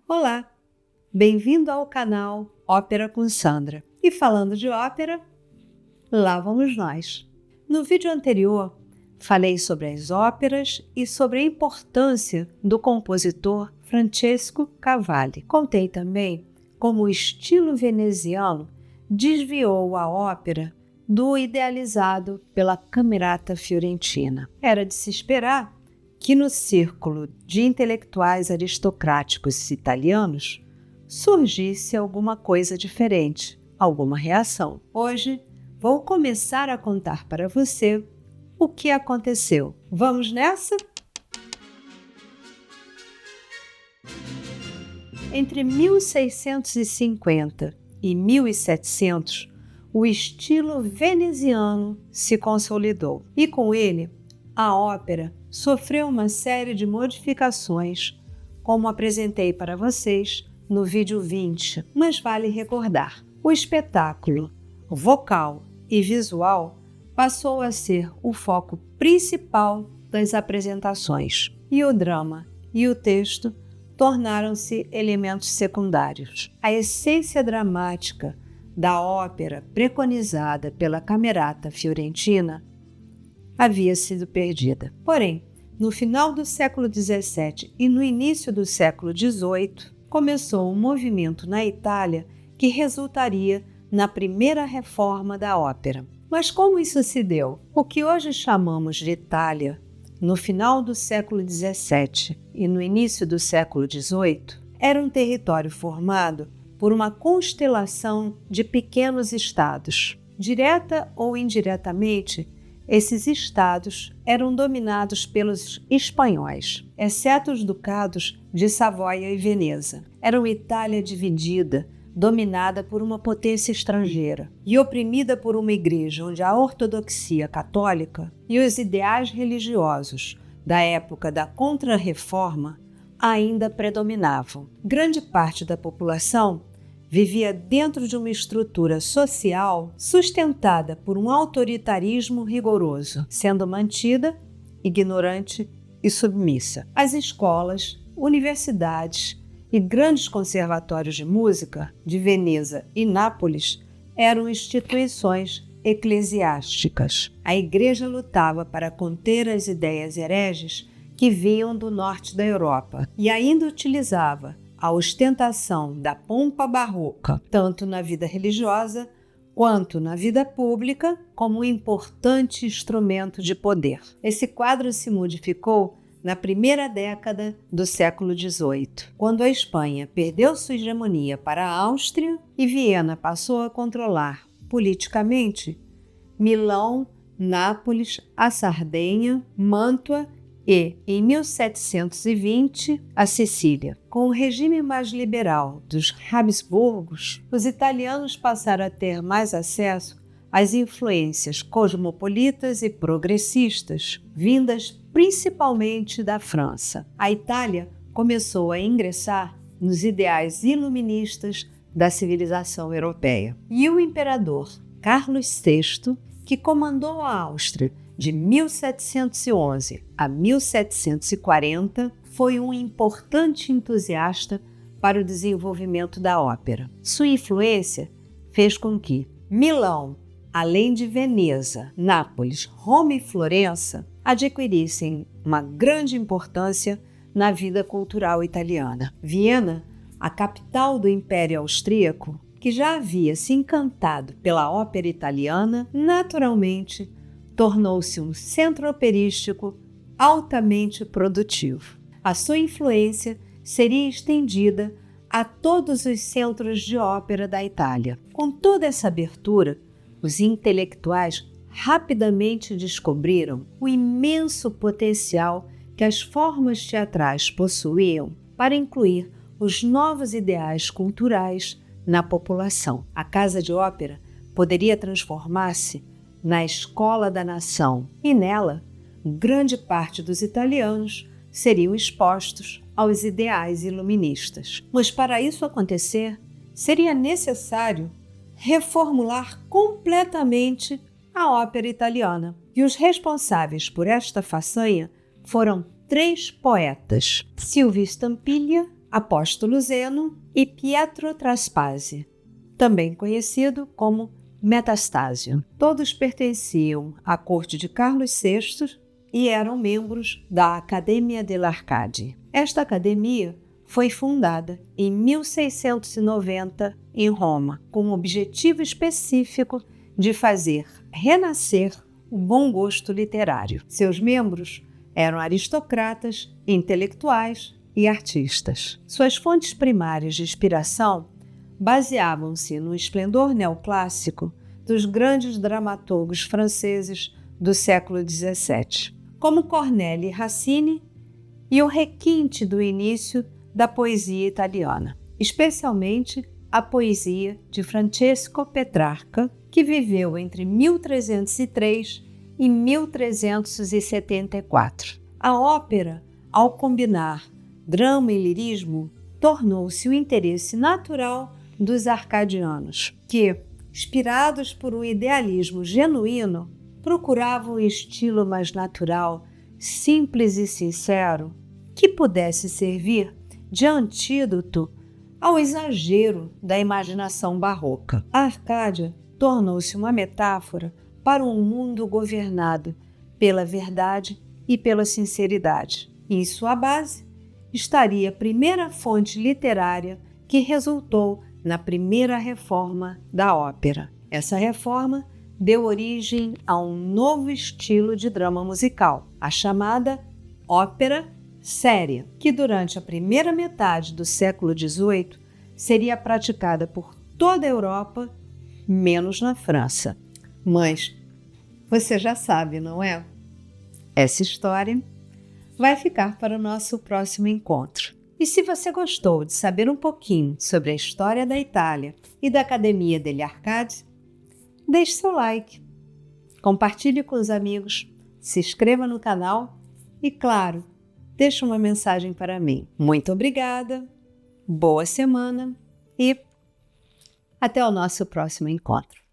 Olá, bem-vindo ao canal Ópera com Sandra. E falando de ópera, lá vamos nós. No vídeo anterior, falei sobre as óperas e sobre a importância do compositor Francesco Cavalli. Contei também como o estilo veneziano desviou a ópera do idealizado pela Camerata Fiorentina. Era de se esperar que no círculo de intelectuais aristocráticos italianos surgisse alguma coisa diferente, alguma reação. Hoje vou começar a contar para você o que aconteceu. Vamos nessa? Entre 1650 e 1700, o estilo veneziano se consolidou e com ele a ópera sofreu uma série de modificações, como apresentei para vocês no vídeo 20, mas vale recordar. O espetáculo vocal e visual passou a ser o foco principal das apresentações, e o drama e o texto tornaram-se elementos secundários. A essência dramática da ópera preconizada pela Camerata Fiorentina havia sido perdida. Porém, no final do século XVII e no início do século XVIII, começou um movimento na Itália que resultaria na primeira reforma da ópera. Mas como isso se deu? O que hoje chamamos de Itália, no final do século XVII e no início do século XVIII, era um território formado por uma constelação de pequenos estados. Direta ou indiretamente, esses estados eram dominados pelos espanhóis, exceto os ducados de Savoia e Veneza. Era uma Itália dividida, dominada por uma potência estrangeira e oprimida por uma igreja onde a ortodoxia católica e os ideais religiosos da época da Contra-Reforma ainda predominavam. Grande parte da população vivia dentro de uma estrutura social sustentada por um autoritarismo rigoroso, sendo mantida ignorante e submissa. As escolas, universidades e grandes conservatórios de música de Veneza e Nápoles eram instituições eclesiásticas. A igreja lutava para conter as ideias hereges que vinham do norte da Europa e ainda utilizava a ostentação da pompa barroca, tanto na vida religiosa quanto na vida pública, como um importante instrumento de poder. Esse quadro se modificou na primeira década do século XVIII, quando a Espanha perdeu sua hegemonia para a Áustria e Viena passou a controlar politicamente Milão, Nápoles, a Sardenha, Mantua e, em 1720, a Sicília. Com o regime mais liberal dos Habsburgos, os italianos passaram a ter mais acesso às influências cosmopolitas e progressistas, vindas principalmente da França. A Itália começou a ingressar nos ideais iluministas da civilização europeia. E o imperador Carlos VI, que comandou a Áustria de 1711 a 1740, foi um importante entusiasta para o desenvolvimento da ópera. Sua influência fez com que Milão, além de Veneza, Nápoles, Roma e Florença, adquirissem uma grande importância na vida cultural italiana. Viena, a capital do Império Austríaco, que já havia se encantado pela ópera italiana, naturalmente tornou-se um centro operístico altamente produtivo. A sua influência seria estendida a todos os centros de ópera da Itália. Com toda essa abertura, os intelectuais rapidamente descobriram o imenso potencial que as formas teatrais possuíam para incluir os novos ideais culturais na população. A casa de ópera poderia transformar-se na escola da nação, e nela, grande parte dos italianos seriam expostos aos ideais iluministas. Mas para isso acontecer, seria necessário reformular completamente a ópera italiana. E os responsáveis por esta façanha foram 3 poetas: Silvio Stampiglia, Apóstolo Zeno e Pietro Traspasi, também conhecido como Metastasio. Todos pertenciam à corte de Carlos VI e eram membros da Academia dell'Arcade. Esta academia foi fundada em 1690 em Roma, com o objetivo específico de fazer renascer o bom gosto literário. Seus membros eram aristocratas, intelectuais e artistas. Suas fontes primárias de inspiração baseavam-se no esplendor neoclássico dos grandes dramaturgos franceses do século XVII, como Corneille e Racine, e o requinte do início da poesia italiana, especialmente a poesia de Francesco Petrarca, que viveu entre 1303 e 1374. A ópera, ao combinar drama e lirismo, tornou-se o interesse natural dos arcadianos, que, inspirados por um idealismo genuíno, procuravam um estilo mais natural, simples e sincero, que pudesse servir de antídoto ao exagero da imaginação barroca. A Arcádia tornou-se uma metáfora para um mundo governado pela verdade e pela sinceridade. Em sua base estaria a primeira fonte literária que resultou na primeira reforma da ópera. Essa reforma deu origem a um novo estilo de drama musical, a chamada ópera séria, que durante a primeira metade do século XVIII seria praticada por toda a Europa, menos na França. Mas você já sabe, não é? Essa história vai ficar para o nosso próximo encontro. E se você gostou de saber um pouquinho sobre a história da Itália e da Academia degli Arcadi, deixe seu like, compartilhe com os amigos, se inscreva no canal e, claro, deixe uma mensagem para mim. Muito obrigada, boa semana e até o nosso próximo encontro.